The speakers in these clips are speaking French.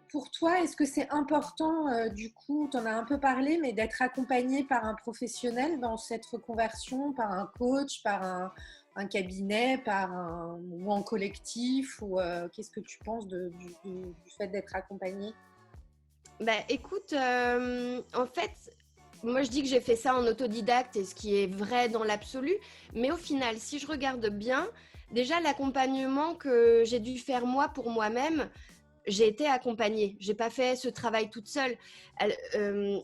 pour toi, est-ce que c'est important, du coup, tu en as un peu parlé, mais d'être accompagné par un professionnel dans cette reconversion, par un coach, par un cabinet, ou en collectif, ou qu'est-ce que tu penses du fait d'être accompagné? Bah, écoute, en fait, moi je dis que j'ai fait ça en autodidacte et ce qui est vrai dans l'absolu, mais au final, si je regarde bien, déjà l'accompagnement que j'ai dû faire moi pour moi-même, j'ai été accompagnée. J'ai pas fait ce travail toute seule.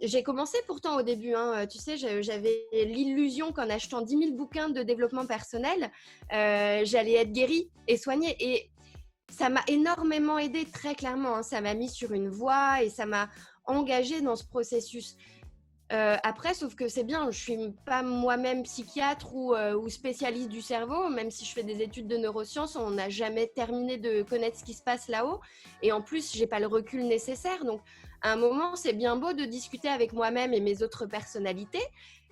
J'ai commencé pourtant au début, hein, tu sais, j'avais l'illusion qu'en achetant 10 000 bouquins de développement personnel, j'allais être guérie et soignée. Et ça m'a énormément aidée, très clairement, hein. Ça m'a mis sur une voie et ça m'a engagée dans ce processus. Après, sauf que c'est bien, je suis pas moi-même psychiatre ou spécialiste du cerveau, même si je fais des études de neurosciences, on n'a jamais terminé de connaître ce qui se passe là-haut. Et en plus, j'ai pas le recul nécessaire. Donc, à un moment, c'est bien beau de discuter avec moi-même et mes autres personnalités,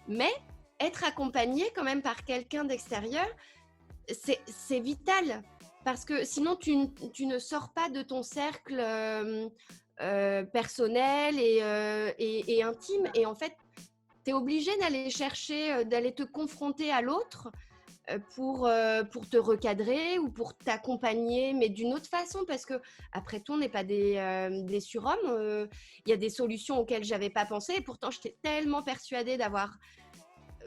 mais être accompagné quand même par quelqu'un d'extérieur, c'est vital. Parce que sinon, tu ne sors pas de ton cercle personnel et intime. Et en fait, tu es obligé d'aller chercher, d'aller te confronter à l'autre pour te recadrer ou pour t'accompagner, mais d'une autre façon, parce que après tout, on n'est pas des surhommes. Il y a des solutions auxquelles je n'avais pas pensé, et pourtant, j'étais tellement persuadée d'avoir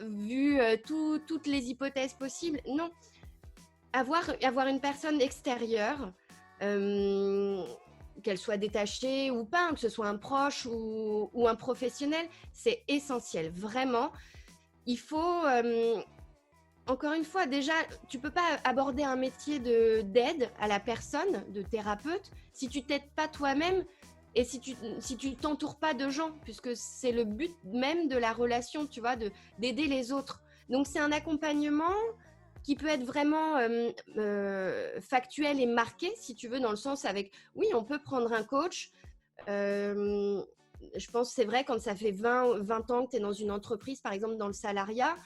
vu toutes les hypothèses possibles. Non, avoir une personne extérieure, euh, qu'elle soit détachée ou pas, hein, que ce soit un proche ou un professionnel, c'est essentiel, vraiment. Il faut, encore une fois, déjà, tu peux pas aborder un métier d'aide à la personne, de thérapeute, si tu t'aides pas toi-même et si tu t'entoures pas de gens, puisque c'est le but même de la relation, tu vois, d'aider les autres. Donc, c'est un accompagnement qui peut être vraiment factuel et marqué, si tu veux, dans le sens avec, oui, on peut prendre un coach. Euh, je pense que c'est vrai, quand ça fait 20 ans que tu es dans une entreprise, par exemple dans le salariat,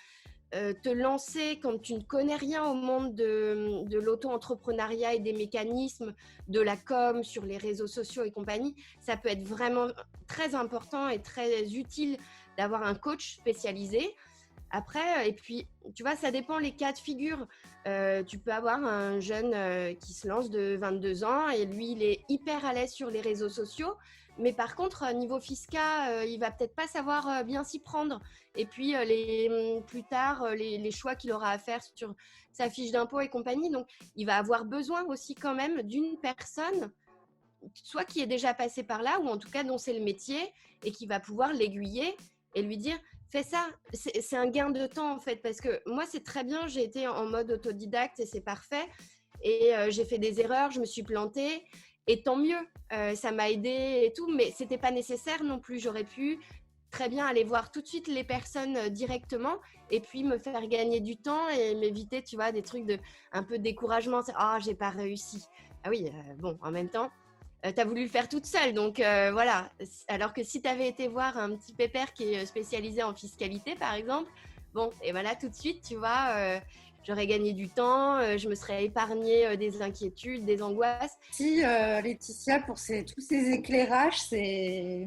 te lancer quand tu ne connais rien au monde de l'auto-entrepreneuriat et des mécanismes de la com sur les réseaux sociaux et compagnie, ça peut être vraiment très important et très utile d'avoir un coach spécialisé. Après, et puis, tu vois, ça dépend les cas de figure. Tu peux avoir un jeune qui se lance de 22 ans et lui, il est hyper à l'aise sur les réseaux sociaux. Mais par contre, niveau fiscal, il va peut-être pas savoir bien s'y prendre. Et puis, plus tard, les choix qu'il aura à faire sur sa fiche d'impôt et compagnie. Donc, il va avoir besoin aussi quand même d'une personne, soit qui est déjà passée par là, ou en tout cas dont c'est le métier, et qui va pouvoir l'aiguiller et lui dire fais ça. C'est un gain de temps en fait, parce que moi c'est très bien, j'ai été en mode autodidacte et c'est parfait, et j'ai fait des erreurs, je me suis plantée, et tant mieux, ça m'a aidée et tout, mais c'était pas nécessaire non plus. J'aurais pu très bien aller voir tout de suite les personnes directement et puis me faire gagner du temps et m'éviter, tu vois, des trucs de un peu de découragement. Ah, j'ai pas réussi. Ah oui, bon, en même temps, tu as voulu le faire toute seule. Donc voilà. Alors que si tu avais été voir un petit pépère qui est spécialisé en fiscalité, par exemple, bon, et voilà, tout de suite, tu vois, j'aurais gagné du temps, je me serais épargné des inquiétudes, des angoisses. Merci Laetitia pour tous ces éclairages. C'était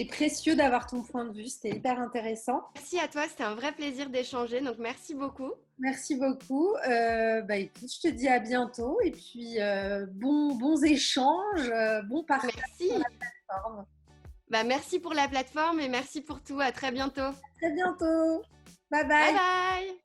précieux d'avoir ton point de vue. C'était hyper intéressant. Merci à toi, c'était un vrai plaisir d'échanger. Donc merci beaucoup. Merci beaucoup. Écoute, je te dis à bientôt et puis bons échanges, bon partage sur la Merci. plateforme. Bah, merci pour la plateforme et merci pour tout. À très bientôt. À très bientôt. Bye Bye bye. bye.